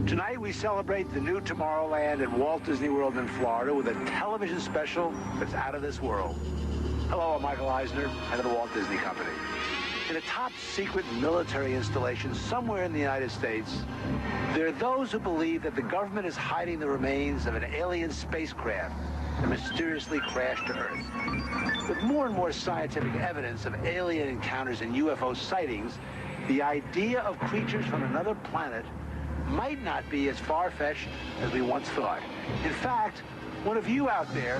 Tonight we celebrate the new Tomorrowland at Walt Disney World in Florida with a television special that's out of this world. Hello, I'm Michael Eisner, head of the Walt Disney Company. In a top-secret military installation somewhere in the United States, there are those who believe that the government is hiding the remains of an alien spacecraft that mysteriously crashed to Earth. With more and more scientific evidence of alien encounters and UFO sightings, the idea of creatures from another planet might not be as far-fetched as we once thought. In fact, one of you out there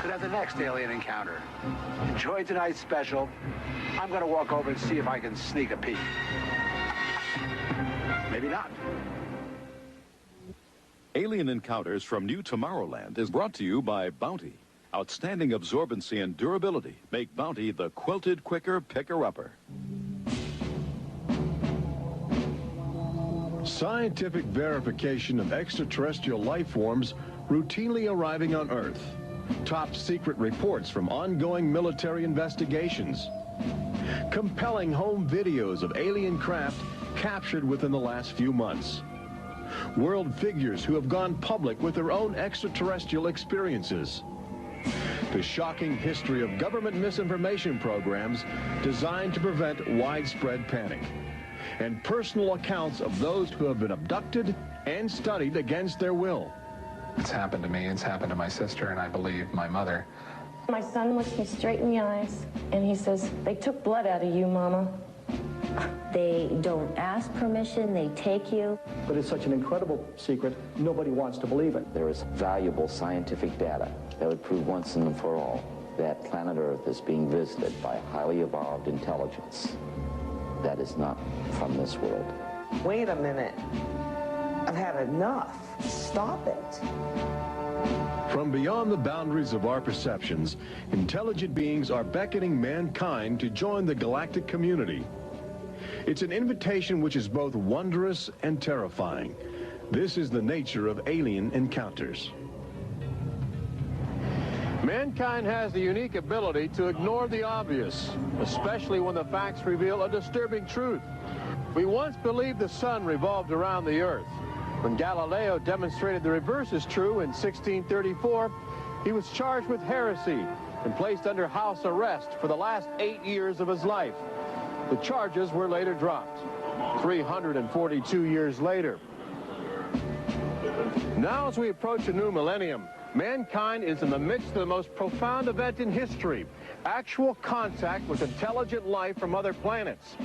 could have the next alien encounter. Enjoy tonight's special. I'm going to walk over and see if I can sneak a peek. Maybe not. Alien Encounters from New Tomorrowland is brought to you by Bounty. Outstanding absorbency and durability make Bounty the quilted quicker picker-upper. Scientific verification of extraterrestrial life forms routinely arriving on Earth. Top secret reports from ongoing military investigations. Compelling home videos of alien craft captured within the last few months. World figures who have gone public with their own extraterrestrial experiences. The shocking history of government misinformation programs designed to prevent widespread panic. And personal accounts of those who have been abducted and studied against their will. It's happened to me, it's happened to my sister, and I believe my mother. My son looks me straight in the eyes, and he says, "They took blood out of you, Mama." They don't ask permission, they take you. But it's such an incredible secret, nobody wants to believe it. There is valuable scientific data that would prove once and for all that planet Earth is being visited by highly evolved intelligence that is not from this world. Wait a minute. I've had enough. Stop it. From beyond the boundaries of our perceptions, intelligent beings are beckoning mankind to join the galactic community. It's an invitation which is both wondrous and terrifying. This is the nature of alien encounters. Mankind has the unique ability to ignore the obvious, especially when the facts reveal a disturbing truth. We once believed the sun revolved around the earth. When Galileo demonstrated the reverse is true in 1634, he was charged with heresy and placed under house arrest for the last 8 years of his life. The charges were later dropped, 342 years later. Now, as we approach a new millennium, mankind is in the midst of the most profound event in history, actual contact with intelligent life from other planets.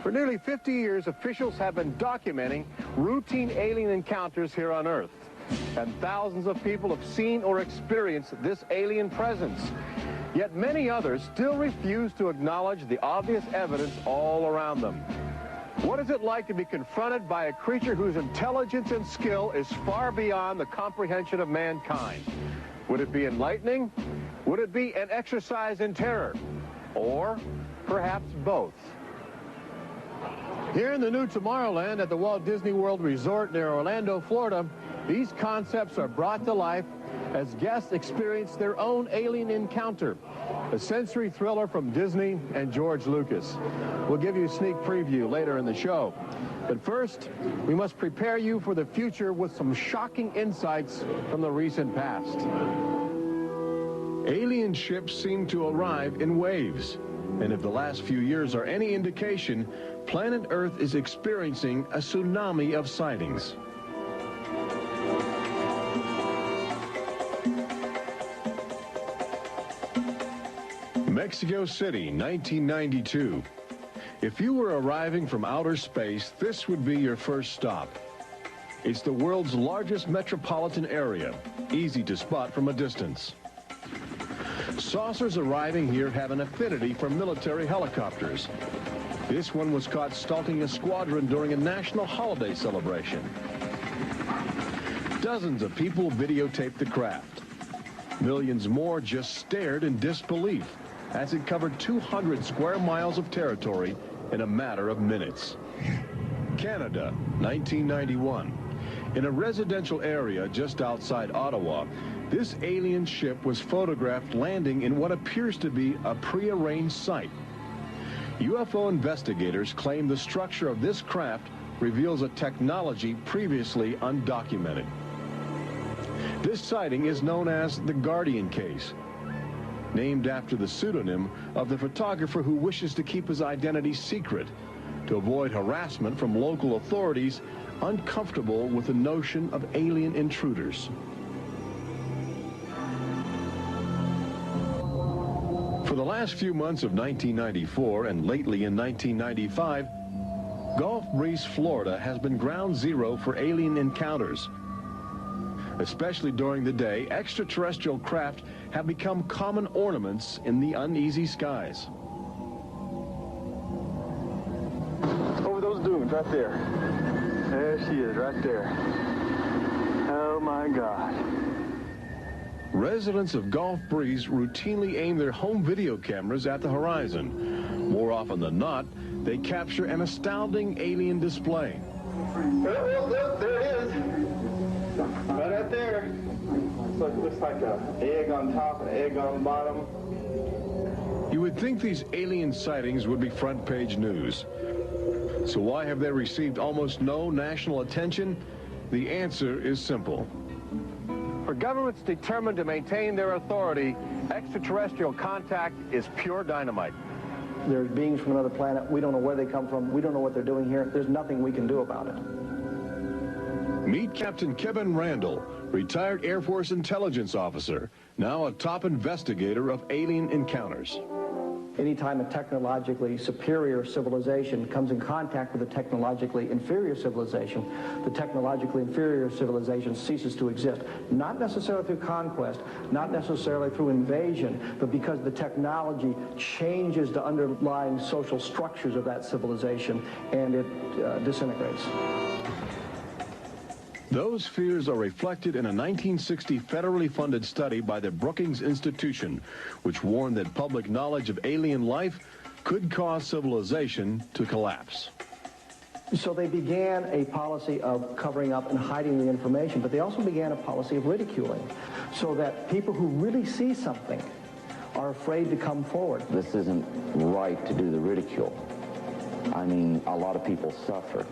For nearly 50 years, officials have been documenting routine alien encounters here on Earth. And thousands of people have seen or experienced this alien presence. Yet many others still refuse to acknowledge the obvious evidence all around them. What is it like to be confronted by a creature whose intelligence and skill is far beyond the comprehension of mankind? Would it be enlightening? Would it be an exercise in terror? Or perhaps both? Here in the new Tomorrowland at the Walt Disney World Resort near Orlando, Florida, these concepts are brought to life as guests experience their own alien encounter, a sensory thriller from Disney and George Lucas. We'll give you a sneak preview later in the show. But first, we must prepare you for the future with some shocking insights from the recent past. Alien ships seem to arrive in waves. And if the last few years are any indication, planet Earth is experiencing a tsunami of sightings. Mexico City, 1992. If you were arriving from outer space, this would be your first stop. It's the world's largest metropolitan area, easy to spot from a distance. Saucers arriving here have an affinity for military helicopters. This one was caught stalking a squadron during a national holiday celebration. Dozens of people videotaped the craft. Millions more just stared in disbelief as it covered 200 square miles of territory in a matter of minutes. Canada, 1991. In a residential area just outside Ottawa, this alien ship was photographed landing in what appears to be a prearranged site. UFO investigators claim the structure of this craft reveals a technology previously undocumented. This sighting is known as the Guardian case, named after the pseudonym of the photographer who wishes to keep his identity secret to avoid harassment from local authorities uncomfortable with the notion of alien intruders. For the last few months of 1994 and lately in 1995, Gulf Breeze, Florida has been ground zero for alien encounters. Especially during the day, extraterrestrial craft have become common ornaments in the uneasy skies. Over those dunes right there. There she is, right there. Oh my God. Residents of Gulf Breeze routinely aim their home video cameras at the horizon. More often than not, they capture an astounding alien display. Oh, there it is. Right out there. Looks like an egg on top and an egg on the bottom. You would think these alien sightings would be front page news. So why have they received almost no national attention? The answer is simple. For governments determined to maintain their authority, extraterrestrial contact is pure dynamite. There's beings from another planet. We don't know where they come from. We don't know what they're doing here. There's nothing we can do about it. Meet Captain Kevin Randall, retired Air Force intelligence officer, now a top investigator of alien encounters. Anytime a technologically superior civilization comes in contact with a technologically inferior civilization, the technologically inferior civilization ceases to exist. Not necessarily through conquest, not necessarily through invasion, but because the technology changes the underlying social structures of that civilization and it disintegrates. Those fears are reflected in a 1960 federally funded study by the Brookings Institution, which warned that public knowledge of alien life could cause civilization to collapse. So they began a policy of covering up and hiding the information, but they also began a policy of ridiculing, so that people who really see something are afraid to come forward. This isn't right to do the ridicule. I mean, a lot of people suffer.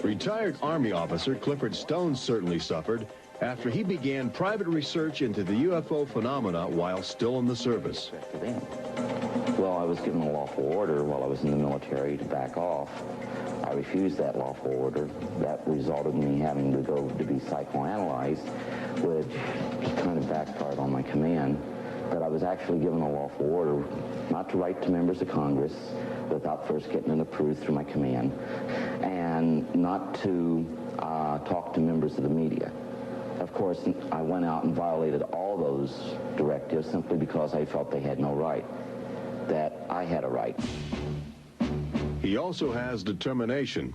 Retired Army officer Clifford Stone certainly suffered after he began private research into the UFO phenomena while still in the service. Well, I was given a lawful order while I was in the military to back off. I refused that lawful order. That resulted in me having to go to be psychoanalyzed, which kind of backfired on my command. But I was actually given a lawful order not to write to members of Congress without first getting it approved through my command, and not to talk to members of the media. Of course, I went out and violated all those directives simply because I felt they had no right, that I had a right. He also has determination.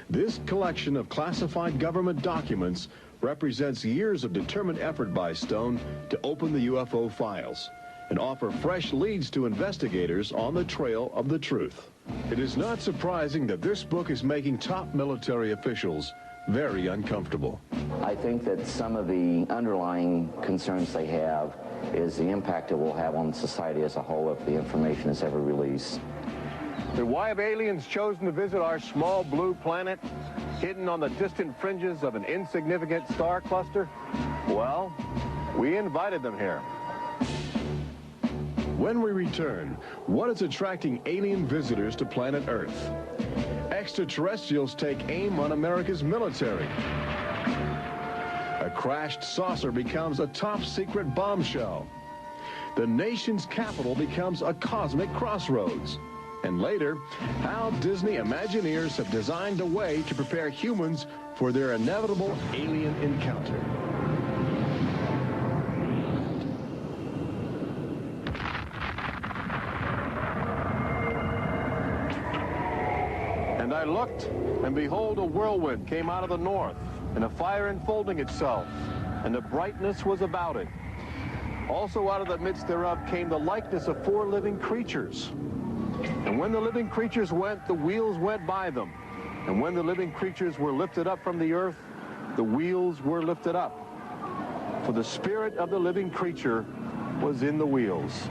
This collection of classified government documents represents years of determined effort by Stone to open the UFO files and offer fresh leads to investigators on the trail of the truth. It is not surprising that this book is making top military officials very uncomfortable. I think that some of the underlying concerns they have is the impact it will have on society as a whole if the information is ever released. Then why have aliens chosen to visit our small blue planet, hidden on the distant fringes of an insignificant star cluster? Well, we invited them here. When we return, what is attracting alien visitors to planet Earth? Extraterrestrials take aim on America's military. A crashed saucer becomes a top-secret bombshell. The nation's capital becomes a cosmic crossroads. And later, how Disney Imagineers have designed a way to prepare humans for their inevitable alien encounter. And I looked, and behold, a whirlwind came out of the north, and a fire enfolding itself, and the brightness was about it. Also out of the midst thereof came the likeness of 4 living creatures. And when the living creatures went, the wheels went by them. And when the living creatures were lifted up from the earth, the wheels were lifted up. For the spirit of the living creature was in the wheels.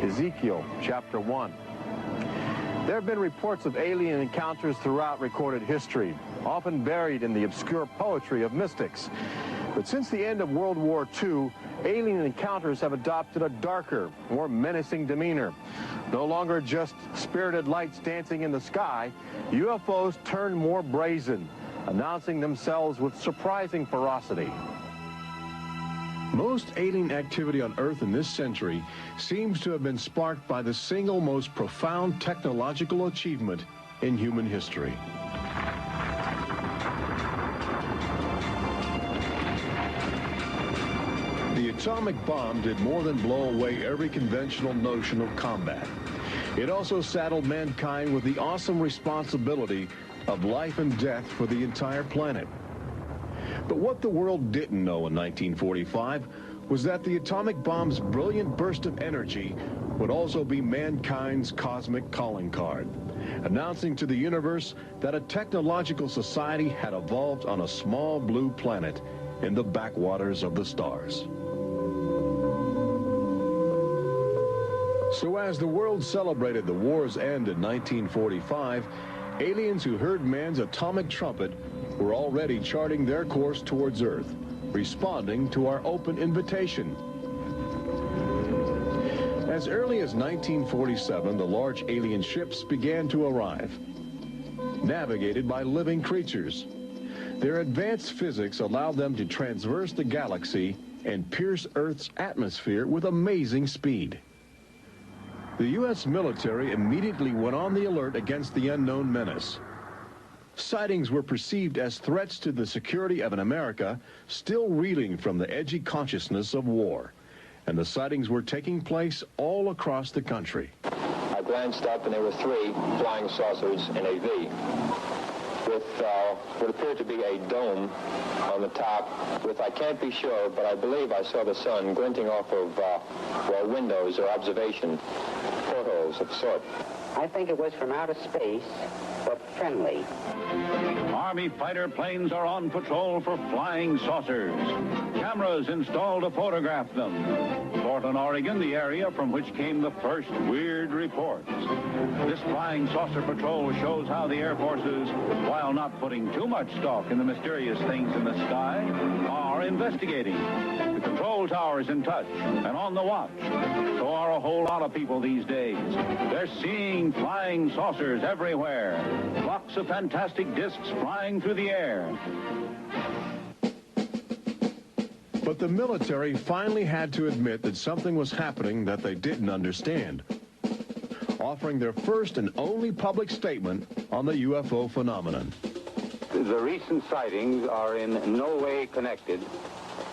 Ezekiel chapter 1. There have been reports of alien encounters throughout recorded history, often buried in the obscure poetry of mystics. But since the end of World War II, alien encounters have adopted a darker, more menacing demeanor. No longer just spirited lights dancing in the sky, UFOs turn more brazen, announcing themselves with surprising ferocity. Most alien activity on Earth in this century seems to have been sparked by the single most profound technological achievement in human history. The atomic bomb did more than blow away every conventional notion of combat. It also saddled mankind with the awesome responsibility of life and death for the entire planet. But what the world didn't know in 1945 was that the atomic bomb's brilliant burst of energy would also be mankind's cosmic calling card, announcing to the universe that a technological society had evolved on a small blue planet in the backwaters of the stars. So as the world celebrated the war's end in 1945, aliens who heard man's atomic trumpet were already charting their course towards Earth, responding to our open invitation. As early as 1947, the large alien ships began to arrive, navigated by living creatures. Their advanced physics allowed them to traverse the galaxy and pierce Earth's atmosphere with amazing speed. The U.S. military immediately went on the alert against the unknown menace. Sightings were perceived as threats to the security of an America still reeling from the edgy consciousness of war. And the sightings were taking place all across the country. I glanced up and there were 3 flying saucers in a V with what appeared to be a dome on the top with, I can't be sure, but I believe I saw the sun glinting off of windows or observation portholes of sort. I think it was from outer space, but friendly. Army fighter planes are on patrol for flying saucers. Cameras installed to photograph them. Portland, Oregon, the area from which came the first weird reports. This flying saucer patrol shows how the Air Forces, while not putting too much stock in the mysterious things in the sky, are investigating. The control tower is in touch and on the watch. So are a whole lot of people these days. They're seeing flying saucers everywhere. Flocks of fantastic discs flying through the air. But the military finally had to admit that something was happening that they didn't understand, offering their first and only public statement on the UFO phenomenon. The recent sightings are in no way connected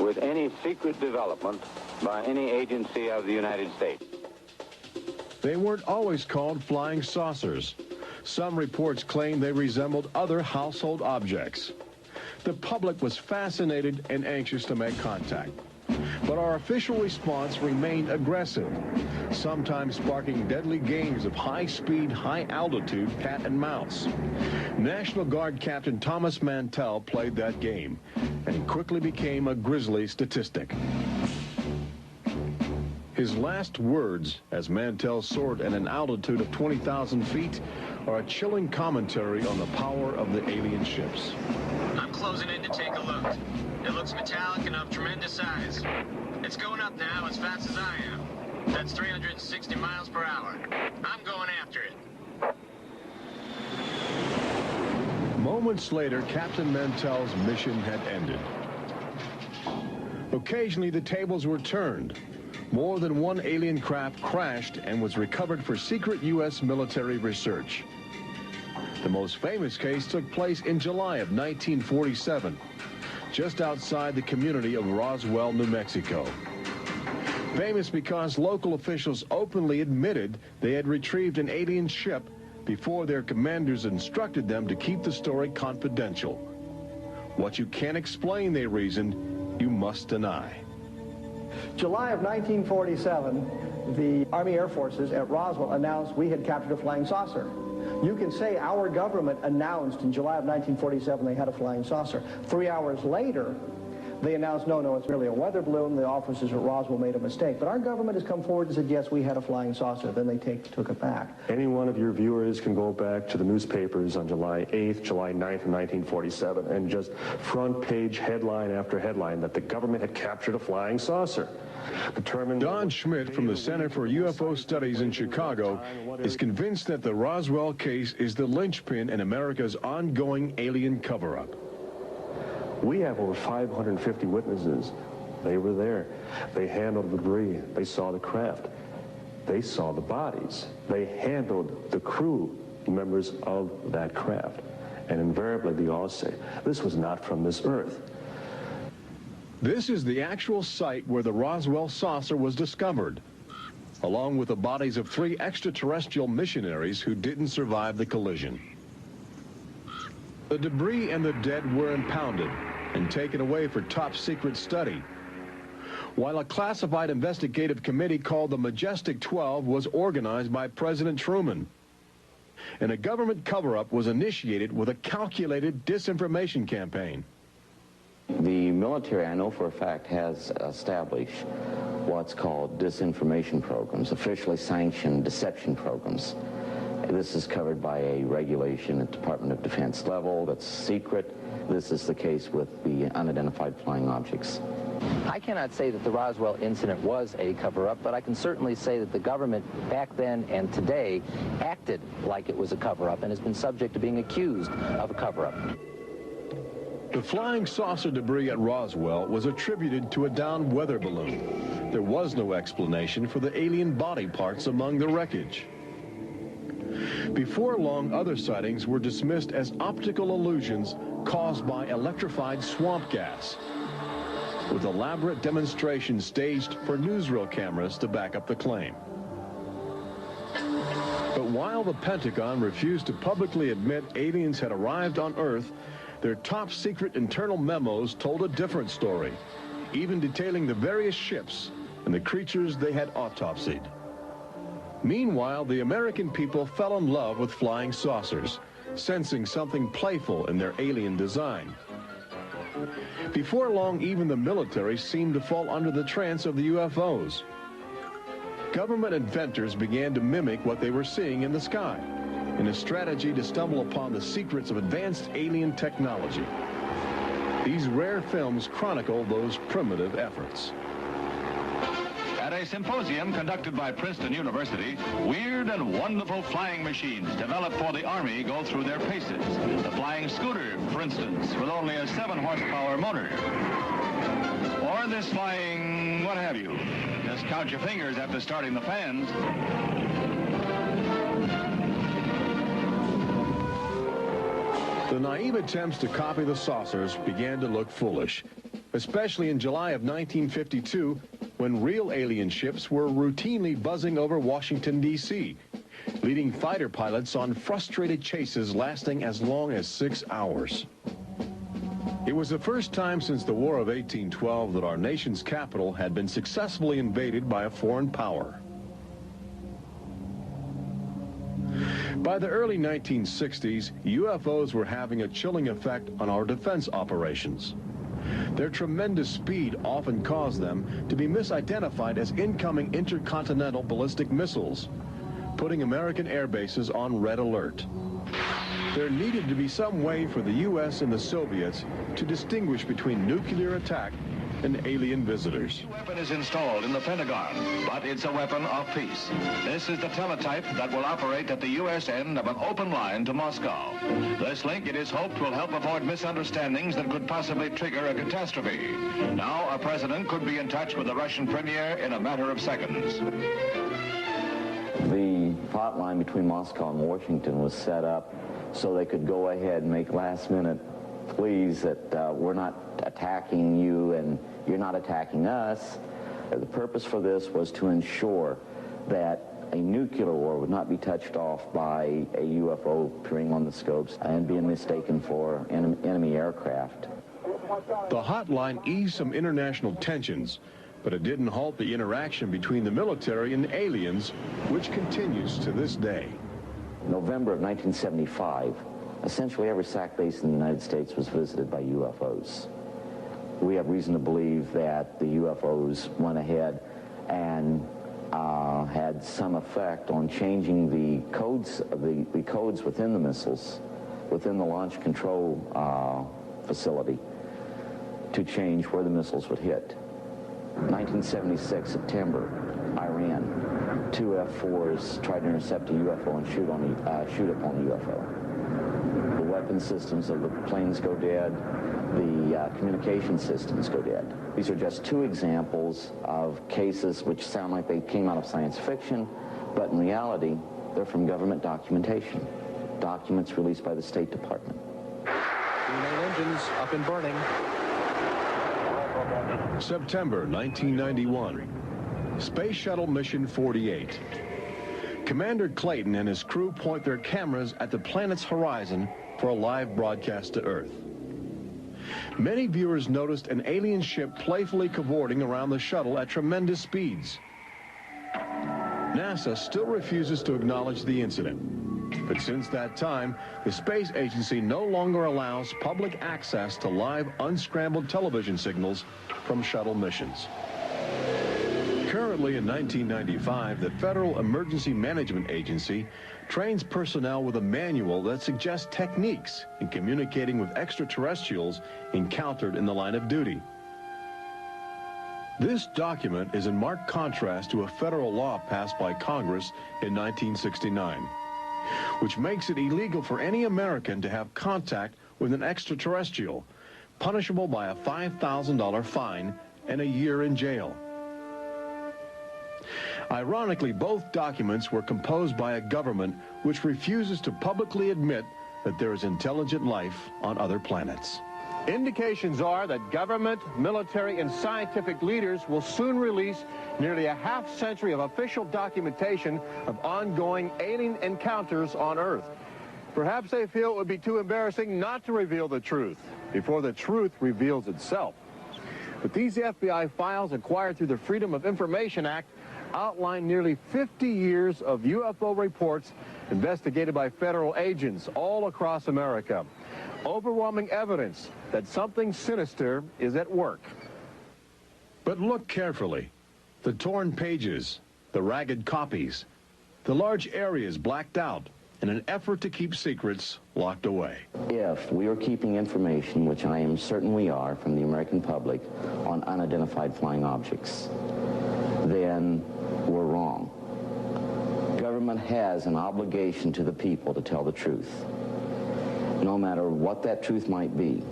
with any secret development by any agency of the United States. They weren't always called flying saucers. Some reports claim they resembled other household objects. The public was fascinated and anxious to make contact. But our official response remained aggressive, sometimes sparking deadly games of high-speed, high-altitude cat and mouse. National Guard Captain Thomas Mantell played that game, and he quickly became a grisly statistic. His last words, as Mantell soared at an altitude of 20,000 feet, are a chilling commentary on the power of the alien ships. I'm closing in to take a look. It looks metallic and of tremendous size. It's going up now as fast as I am. That's 360 miles per hour. I'm going after it. Moments later, Captain Mantell's mission had ended. Occasionally, the tables were turned. More than one alien craft crashed and was recovered for secret U.S. military research. The most famous case took place in July of 1947, just outside the community of Roswell, New Mexico. Famous because local officials openly admitted they had retrieved an alien ship before their commanders instructed them to keep the story confidential. What you can't explain, they reasoned, you must deny. July of 1947, the Army Air Forces at Roswell announced we had captured a flying saucer. You can say our government announced in July of 1947 they had a flying saucer. 3 hours later, they announced, no, it's merely a weather balloon. The officers at Roswell made a mistake. But our government has come forward and said, yes, we had a flying saucer. Then they took it back. Any one of your viewers can go back to the newspapers on July 8th, July 9th of 1947, and just front page headline after headline that the government had captured a flying saucer. Don Schmidt from the Center for UFO Studies in Chicago is convinced that the Roswell case is the linchpin in America's ongoing alien cover-up. We have over 550 witnesses. They were there. They handled the debris. They saw the craft. They saw the bodies. They handled the crew members of that craft. And invariably, they all say, this was not from this earth. This is the actual site where the Roswell saucer was discovered, along with the bodies of 3 extraterrestrial missionaries who didn't survive the collision. The debris and the dead were impounded and taken away for top-secret study, while a classified investigative committee called the Majestic 12 was organized by President Truman. And a government cover-up was initiated with a calculated disinformation campaign. The military, I know for a fact, has established what's called disinformation programs, officially sanctioned deception programs. This is covered by a regulation at Department of Defense level that's secret. This is the case with the unidentified flying objects. I cannot say that the Roswell incident was a cover-up, but I can certainly say that the government back then and today acted like it was a cover-up and has been subject to being accused of a cover-up. The flying saucer debris at Roswell was attributed to a downed weather balloon. There was no explanation for the alien body parts among the wreckage. Before long, other sightings were dismissed as optical illusions caused by electrified swamp gas, with elaborate demonstrations staged for newsreel cameras to back up the claim. But while the Pentagon refused to publicly admit aliens had arrived on Earth, their top-secret internal memos told a different story, even detailing the various ships and the creatures they had autopsied. Meanwhile, the American people fell in love with flying saucers, sensing something playful in their alien design. Before long, even the military seemed to fall under the trance of the UFOs. Government inventors began to mimic what they were seeing in the sky, in a strategy to stumble upon the secrets of advanced alien technology. These rare films chronicle those primitive efforts. At a symposium conducted by Princeton University, weird and wonderful flying machines developed for the Army go through their paces. The flying scooter, for instance, with only a 7-horsepower motor. Or this flying what have you. Just count your fingers after starting the fans. The naive attempts to copy the saucers began to look foolish, especially in July of 1952, when real alien ships were routinely buzzing over Washington, D.C., leading fighter pilots on frustrated chases lasting as long as 6 hours. It was the first time since the War of 1812 that our nation's capital had been successfully invaded by a foreign power. By the early 1960s, UFOs were having a chilling effect on our defense operations. Their tremendous speed often caused them to be misidentified as incoming intercontinental ballistic missiles, putting American air bases on red alert. there needed to be some way for the U.S. and the Soviets to distinguish between nuclear attack and alien visitors. The weapon is installed in the Pentagon, but it's a weapon of peace. This is the teletype that will operate at the U.S. end of an open line to Moscow. This link, it is hoped, will help avoid misunderstandings that could possibly trigger a catastrophe. Now, a president could be in touch with the Russian premier in a matter of seconds. The hotline between Moscow and Washington was set up so they could go ahead and make last-minute pleas that we're not attacking you and you're not attacking us. The purpose for this was to ensure that a nuclear war would not be touched off by a UFO appearing on the scopes and being mistaken for enemy aircraft. The hotline eased some international tensions, but it didn't halt the interaction between the military and the aliens, which continues to this day. November of 1975, essentially every SAC base in the United States was visited by UFOs. We have reason to believe that the UFOs went ahead and had some effect on changing the codes within the missiles, within the launch control facility, to change where the missiles would hit. 1976, September, Iran. 2 F-4s tried to intercept a UFO and shoot upon the UFO. The weapon systems of the planes go dead. The communication systems go dead. These are just 2 examples of cases which sound like they came out of science fiction, but in reality, they're from government documentation. Documents released by the State Department. 3 main engines up and burning. September 1991. Space Shuttle Mission 48. Commander Clayton and his crew point their cameras at the planet's horizon for a live broadcast to Earth. Many viewers noticed an alien ship playfully cavorting around the shuttle at tremendous speeds. NASA still refuses to acknowledge the incident. But since that time, the space agency no longer allows public access to live unscrambled television signals from shuttle missions. Currently in 1995, the Federal Emergency Management Agency trains personnel with a manual that suggests techniques in communicating with extraterrestrials encountered in the line of duty. This document is in marked contrast to a federal law passed by Congress in 1969, which makes it illegal for any American to have contact with an extraterrestrial, punishable by a $5,000 fine and a year in jail. Ironically, both documents were composed by a government which refuses to publicly admit that there is intelligent life on other planets. Indications are that government, military, and scientific leaders will soon release nearly a half-century of official documentation of ongoing alien encounters on Earth. Perhaps they feel it would be too embarrassing not to reveal the truth before the truth reveals itself. But these FBI files acquired through the Freedom of Information Act outline nearly 50 years of UFO reports investigated by federal agents all across America. Overwhelming evidence that something sinister is at work. But look carefully. The torn pages, the ragged copies, the large areas blacked out in an effort to keep secrets locked away. If we are keeping information, which I am certain we are, from the American public on unidentified flying objects, then we're wrong. Government has an obligation to the people to tell the truth. No matter what that truth might be,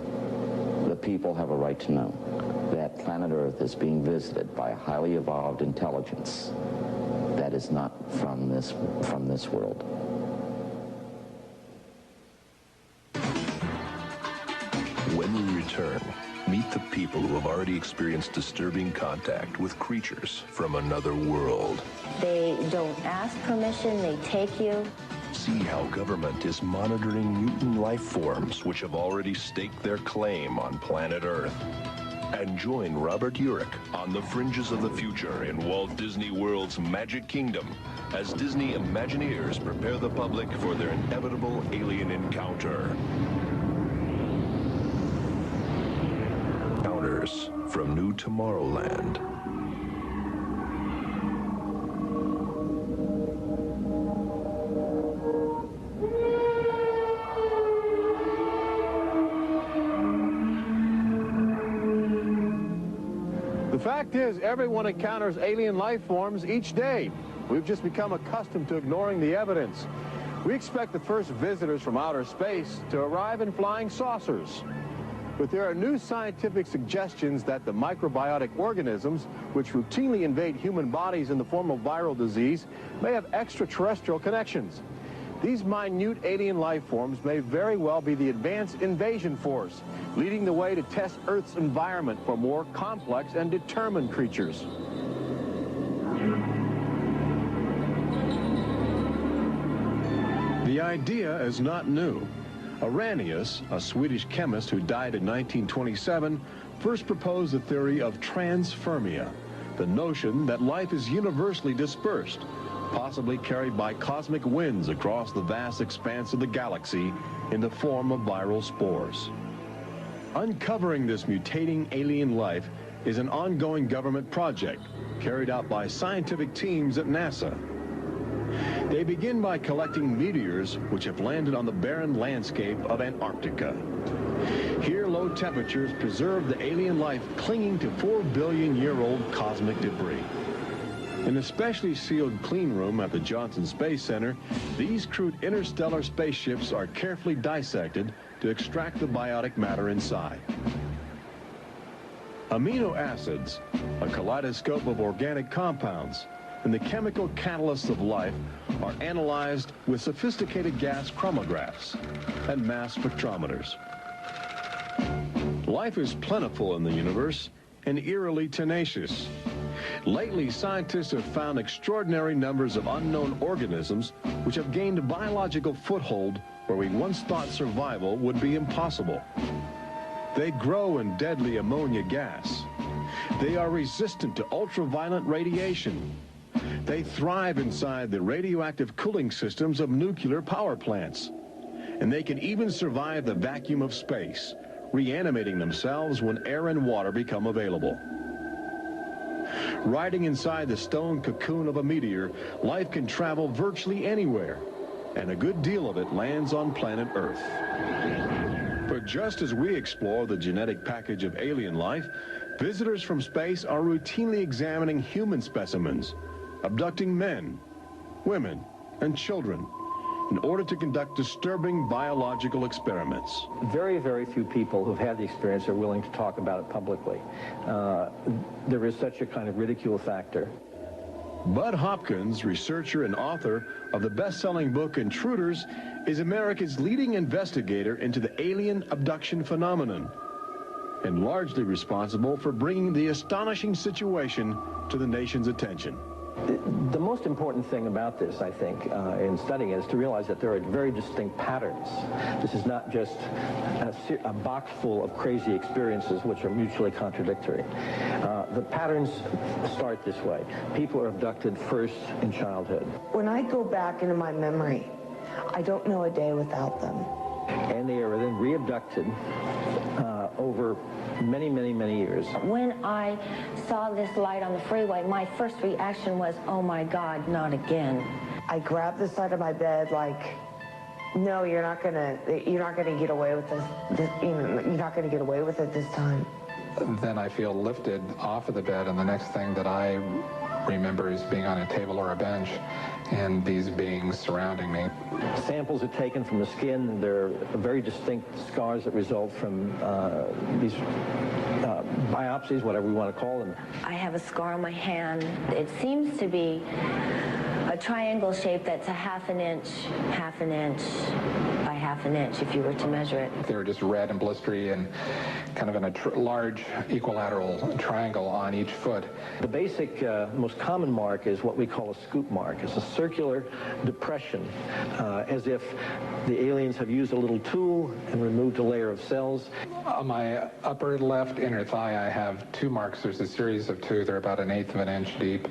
the people have a right to know that planet Earth is being visited by a highly evolved intelligence that is not from this world. When we return, meet the people who have already experienced disturbing contact with creatures from another world. They don't ask permission, they take you. See how government is monitoring mutant life forms which have already staked their claim on planet Earth. And join Robert Urich on the fringes of the future in Walt Disney World's Magic Kingdom as Disney Imagineers prepare the public for their inevitable alien encounter. Encounters from New Tomorrowland. fact is, everyone encounters alien life forms each day. We've just become accustomed to ignoring the evidence. We expect the first visitors from outer space to arrive in flying saucers. But there are new scientific suggestions that the microbiotic organisms, which routinely invade human bodies in the form of viral disease, may have extraterrestrial connections. These minute alien life forms may very well be the advanced invasion force, leading the way to test Earth's environment for more complex and determined creatures. The idea is not new. Arrhenius, a Swedish chemist who died in 1927, first proposed the theory of transfermia, the notion that life is universally dispersed, possibly carried by cosmic winds across the vast expanse of the galaxy in the form of viral spores. Uncovering this mutating alien life is an ongoing government project carried out by scientific teams at NASA. They begin by collecting meteors which have landed on the barren landscape of Antarctica. Here, low temperatures preserve the alien life clinging to 4 billion-year-old cosmic debris. In a specially sealed clean room at the Johnson Space Center, these crude interstellar spaceships are carefully dissected to extract the biotic matter inside. Amino acids, a kaleidoscope of organic compounds, and the chemical catalysts of life are analyzed with sophisticated gas chromatographs and mass spectrometers. Life is plentiful in the universe and eerily tenacious. Lately, scientists have found extraordinary numbers of unknown organisms which have gained a biological foothold where we once thought survival would be impossible. They grow in deadly ammonia gas. They are resistant to ultraviolet radiation. They thrive inside the radioactive cooling systems of nuclear power plants. And they can even survive the vacuum of space, reanimating themselves when air and water become available. Riding inside the stone cocoon of a meteor, life can travel virtually anywhere, and a good deal of it lands on planet Earth. But just as we explore the genetic package of alien life, visitors from space are routinely examining human specimens, abducting men, women, and children in order to conduct disturbing biological experiments. Very, very few people who've had the experience are willing to talk about it publicly. There is such a kind of ridicule factor. Bud Hopkins, researcher and author of the best-selling book Intruders, is America's leading investigator into the alien abduction phenomenon, and largely responsible for bringing the astonishing situation to the nation's attention. The most important thing about this, I think, in studying it, is to realize that there are very distinct patterns. This is not just a box full of crazy experiences which are mutually contradictory. The patterns start this way. People are abducted first in childhood. When I go back into my memory, I don't know a day without them. And they are then re-abducted over many, many, many years. When I saw this light on the freeway, my first reaction was, oh my God, not again. I grabbed the side of my bed like, no, you're not gonna get away with this. You're not gonna get away with it this time. Then I feel lifted off of the bed, and the next thing that I remember is being on a table or a bench and these beings surrounding me. Samples are taken from the skin. There are very distinct scars that result from these biopsies, whatever we want to call them. I have a scar on my hand. It seems to be a triangle shape that's a half an inch by half an inch if you were to measure it. They were just red and blistery and kind of in a large equilateral triangle on each foot. The basic, most common mark is what we call a scoop mark. It's a circular depression, as if the aliens have used a little tool and removed a layer of cells. On my upper left inner thigh, I have two marks. There's a series of two. They're about 1/8 of an inch deep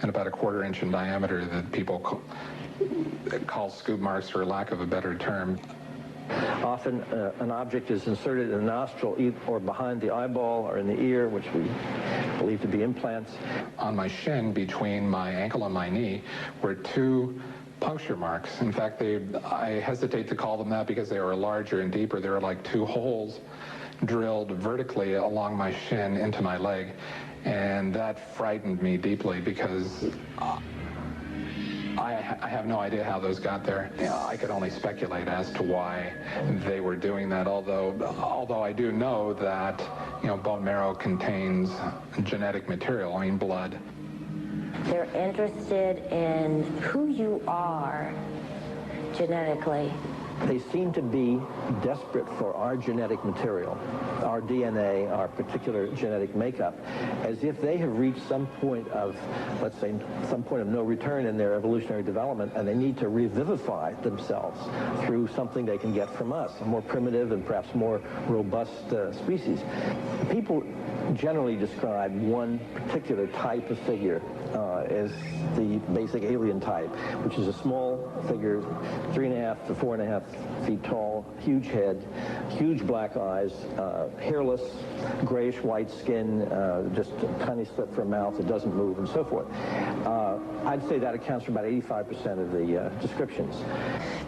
and about 1/4 inch in diameter that people call scoop marks, for lack of a better term. Often an object is inserted in the nostril or behind the eyeball or in the ear, which we believe to be implants. On my shin, between my ankle and my knee, were two puncture marks. In fact, I hesitate to call them that because they were larger and deeper. They were like two holes drilled vertically along my shin into my leg, and that frightened me deeply because I have no idea how those got there. I could only speculate as to why they were doing that, although I do know that, bone marrow contains genetic material, blood. They're interested in who you are genetically. They seem to be desperate for our genetic material, our DNA, our particular genetic makeup, as if they have reached some point of, let's say, some point of no return in their evolutionary development, and they need to revivify themselves through something they can get from us, a more primitive and perhaps more robust species. People generally describe one particular type of figure as the basic alien type, which is a small figure, 3.5 to 4.5 feet tall, huge head, huge black eyes, hairless, grayish-white skin, just a tiny slit for a mouth that doesn't move, and so forth. I'd say that accounts for about 85% of the descriptions.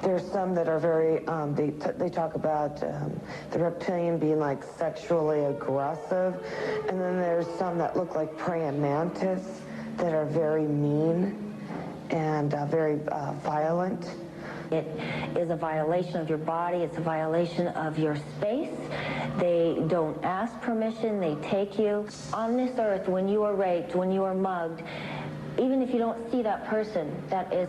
There's some that are very, they talk about the reptilian being like sexually aggressive, and then there's some that look like praying mantis that are very mean and very violent. It is a violation of your body. It's a violation of your space. They don't ask permission. They take you. On this earth, when you are raped, when you are mugged, even if you don't see that person that is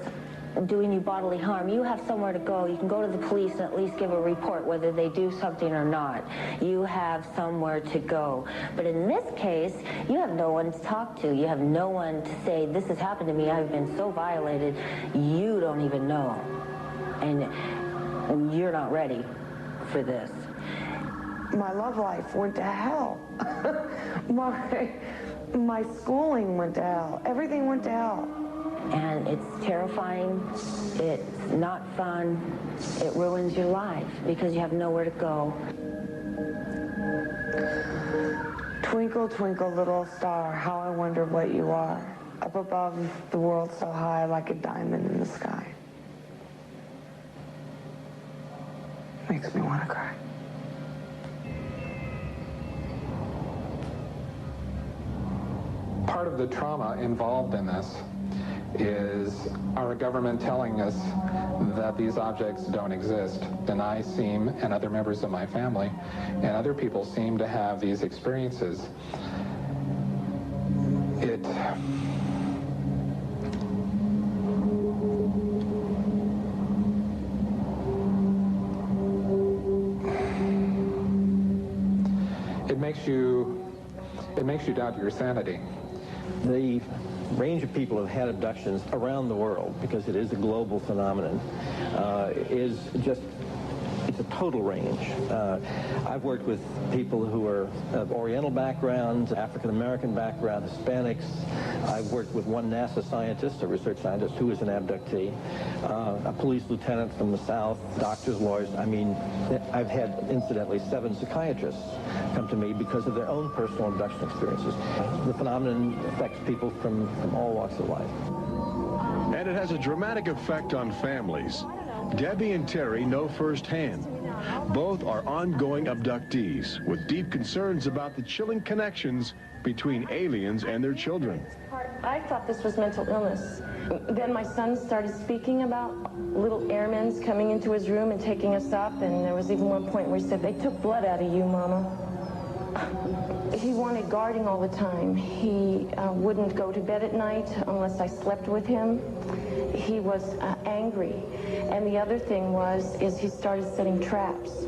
doing you bodily harm, you have somewhere to go. You can go to the police and at least give a report whether they do something or not. You have somewhere to go. But in this case, you have no one to talk to. You have no one to say, this has happened to me. I've been so violated. You don't even know. And you're not ready for this. My love life went to hell. My schooling went to hell. Everything went to hell. And it's terrifying, it's not fun, it ruins your life because you have nowhere to go. Twinkle, twinkle, little star, how I wonder what you are. Up above the world so high like a diamond in the sky. Makes me want to cry. Part of the trauma involved in this is our government telling us that these objects don't exist. And I seem, and other members of my family, and other people seem to have these experiences. It makes you doubt your sanity. The range of people who have had abductions around the world, because it is a global phenomenon, is just, it's a total range. I've worked with people who are of Oriental backgrounds, African-American background, Hispanics. I've worked with one NASA scientist, a research scientist, who is an abductee, a police lieutenant from the South, doctors, lawyers. I mean, I've had, incidentally, 7 psychiatrists come to me because of their own personal abduction experiences. The phenomenon affects people from all walks of life. And it has a dramatic effect on families. Debbie and Terry know firsthand. Both are ongoing abductees with deep concerns about the chilling connections between aliens and their children. I thought this was mental illness. Then my son started speaking about little airmen coming into his room and taking us up, and there was even one point where he said, "They took blood out of you, Mama." He wanted guarding all the time. He wouldn't go to bed at night unless I slept with him. He was angry. And the other thing is he started setting traps.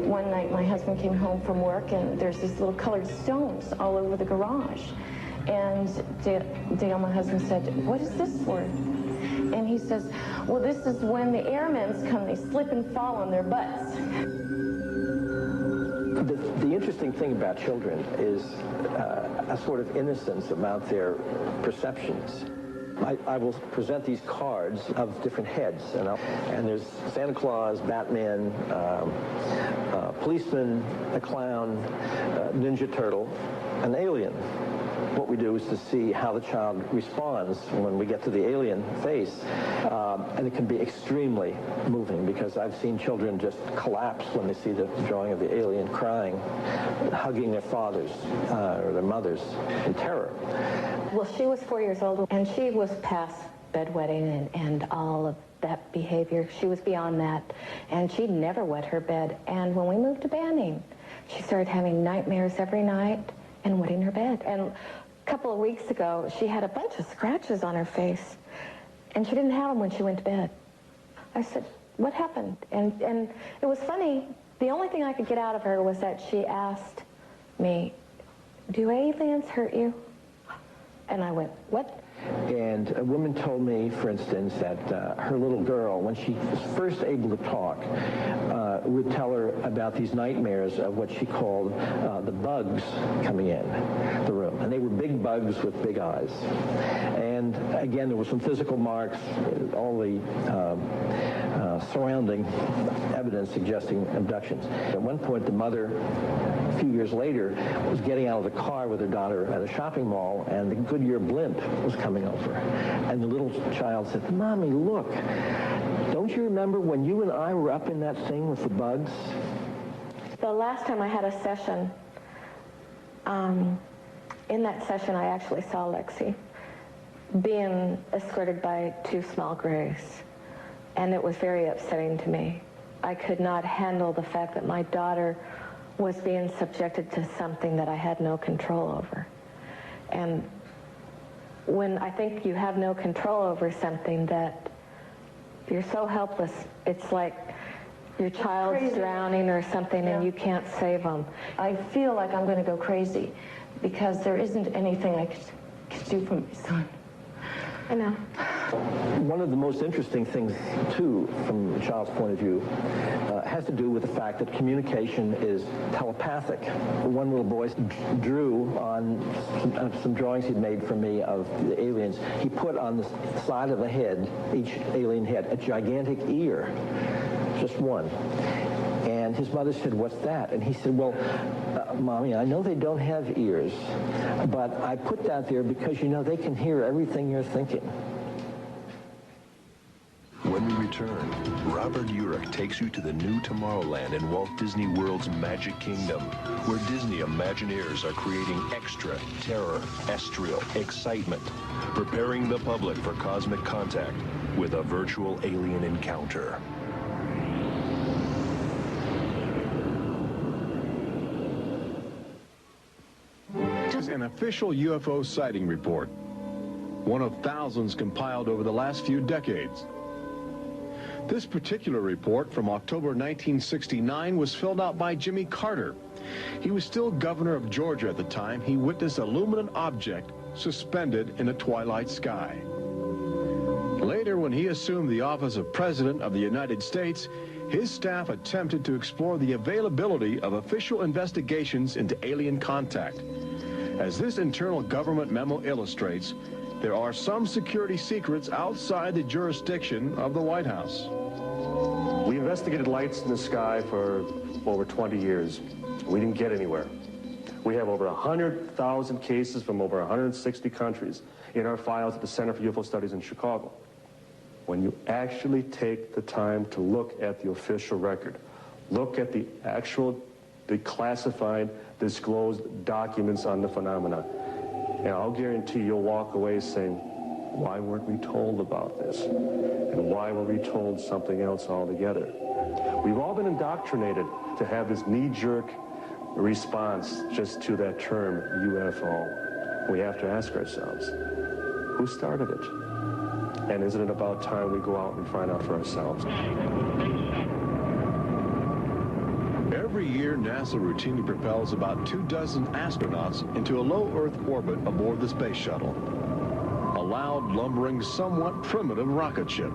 One night my husband came home from work and there's these little colored stones all over the garage. And Dale, my husband, said, "What is this for?" And he says, "Well, this is when the airmen come, they slip and fall on their butts." The interesting thing about children is a sort of innocence about their perceptions. I will present these cards of different heads, and there's Santa Claus, Batman, policeman, a clown, Ninja Turtle, an alien. what we do is to see how the child responds when we get to the alien face. And it can be extremely moving, because I've seen children just collapse when they see the drawing of the alien, crying, hugging their fathers or their mothers in terror. Well, she was 4 years old, and she was past bedwetting and all of that behavior. She was beyond that, and she'd never wet her bed. And when we moved to Banning, she started having nightmares every night and wetting her bed. And a couple of weeks ago, she had a bunch of scratches on her face, and she didn't have them when she went to bed. I said, what happened? And it was funny. The only thing I could get out of her was that she asked me, do aliens hurt you? And I went, what? And a woman told me, for instance, that her little girl, when she was first able to talk, would tell her about these nightmares of what she called the bugs coming in the room. And they were big bugs with big eyes. And again, there were some physical marks, all the surrounding evidence suggesting abductions. At one point, the mother, a few years later, was getting out of the car with her daughter at a shopping mall, and the Goodyear blimp was coming over. And the little child said, Mommy, look, don't you remember when you and I were up in that thing with the bugs? The last time I had a session, in that session I actually saw Lexi being escorted by two small grays. And it was very upsetting to me. I could not handle the fact that my daughter was being subjected to something that I had no control over. And when I think you have no control over something, that you're so helpless, it's like your child's Crazy. drowning or something, and you can't save them. I feel like I'm going to go crazy because there isn't anything I could do for my son. I know. One of the most interesting things, too, from a child's point of view, has to do with the fact that communication is telepathic. One little boy drew on some drawings he'd made for me of the aliens. He put on the side of the head, each alien head, a gigantic ear, just one. And his mother said, what's that? And he said, well, Mommy, I know they don't have ears, but I put that there because, you know, they can hear everything you're thinking. When we return, Robert Urich takes you to the new Tomorrowland in Walt Disney World's Magic Kingdom, where Disney Imagineers are creating extra terrestrial excitement, preparing the public for cosmic contact with a virtual alien encounter. An official UFO sighting report, one of thousands compiled over the last few decades. This particular report from October 1969 was filled out by Jimmy Carter. He was still governor of Georgia at the time. He witnessed a luminant object suspended in a twilight sky. Later, when he assumed the office of President of the United States, his staff attempted to explore the availability of official investigations into alien contact. As this internal government memo illustrates, there are some security secrets outside the jurisdiction of the White House. We investigated lights in the sky for over 20 years. We didn't get anywhere. We have over 100,000 cases from over 160 countries in our files at the Center for UFO Studies in Chicago. When you actually take the time to look at the official record, look at the classified, disclosed documents on the phenomena, and I'll guarantee you'll walk away saying, why weren't we told about this? And why were we told something else altogether? We've all been indoctrinated to have this knee-jerk response just to that term, UFO. We have to ask ourselves, who started it? And isn't it about time we go out and find out for ourselves? Every year, NASA routinely propels about 24 astronauts into a low Earth orbit aboard the space shuttle, a loud, lumbering, somewhat primitive rocket ship.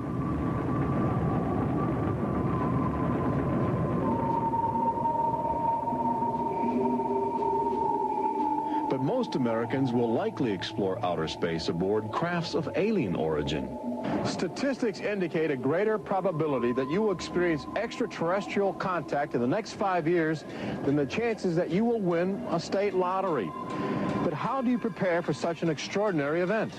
But most Americans will likely explore outer space aboard crafts of alien origin. Statistics indicate a greater probability that you will experience extraterrestrial contact in the next 5 years than the chances that you will win a state lottery. But how do you prepare for such an extraordinary event?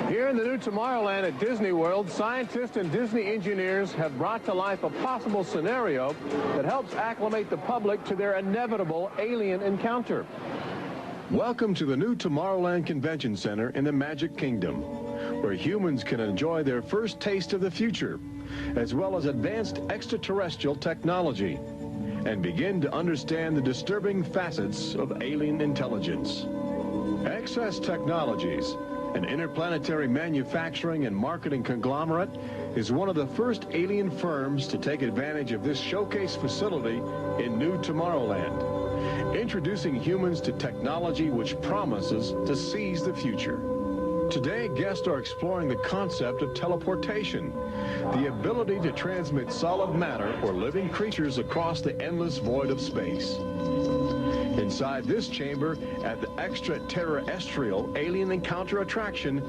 Here in the new Tomorrowland at Disney World, scientists and Disney engineers have brought to life a possible scenario that helps acclimate the public to their inevitable alien encounter. Welcome to the new Tomorrowland Convention Center in the Magic Kingdom, where humans can enjoy their first taste of the future, as well as advanced extraterrestrial technology, and begin to understand the disturbing facets of alien intelligence. Access Technologies, an interplanetary manufacturing and marketing conglomerate, is one of the first alien firms to take advantage of this showcase facility in new Tomorrowland, introducing humans to technology which promises to seize the future. Today, guests are exploring the concept of teleportation, the ability to transmit solid matter or living creatures across the endless void of space. Inside this chamber, at the extraterrestrial alien encounter attraction,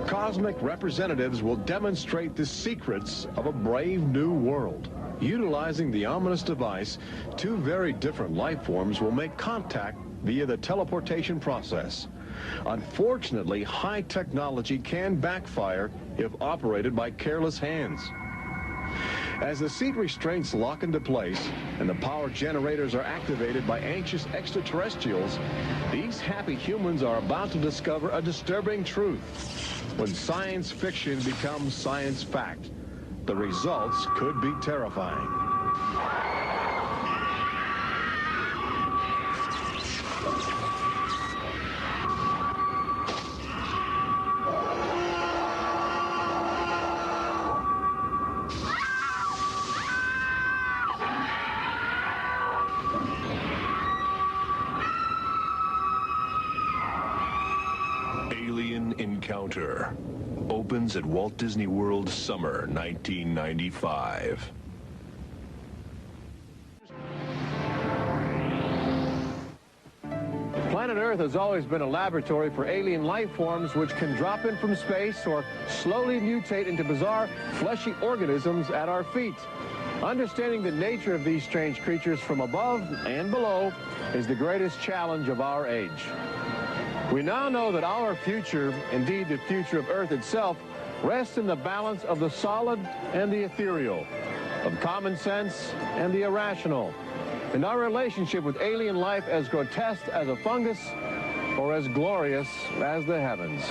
cosmic representatives will demonstrate the secrets of a brave new world. Utilizing the ominous device, two very different life forms will make contact via the teleportation process. Unfortunately, high technology can backfire if operated by careless hands. As the seat restraints lock into place and the power generators are activated by anxious extraterrestrials, these happy humans are about to discover a disturbing truth. When science fiction becomes science fact, the results could be terrifying. Alien Encounter opens at Walt Disney World summer 1995. Planet Earth has always been a laboratory for alien life forms which can drop in from space or slowly mutate into bizarre, fleshy organisms at our feet. Understanding the nature of these strange creatures from above and below is the greatest challenge of our age. We now know that our future, indeed the future of Earth itself, rests in the balance of the solid and the ethereal, of common sense and the irrational, and our relationship with alien life as grotesque as a fungus or as glorious as the heavens.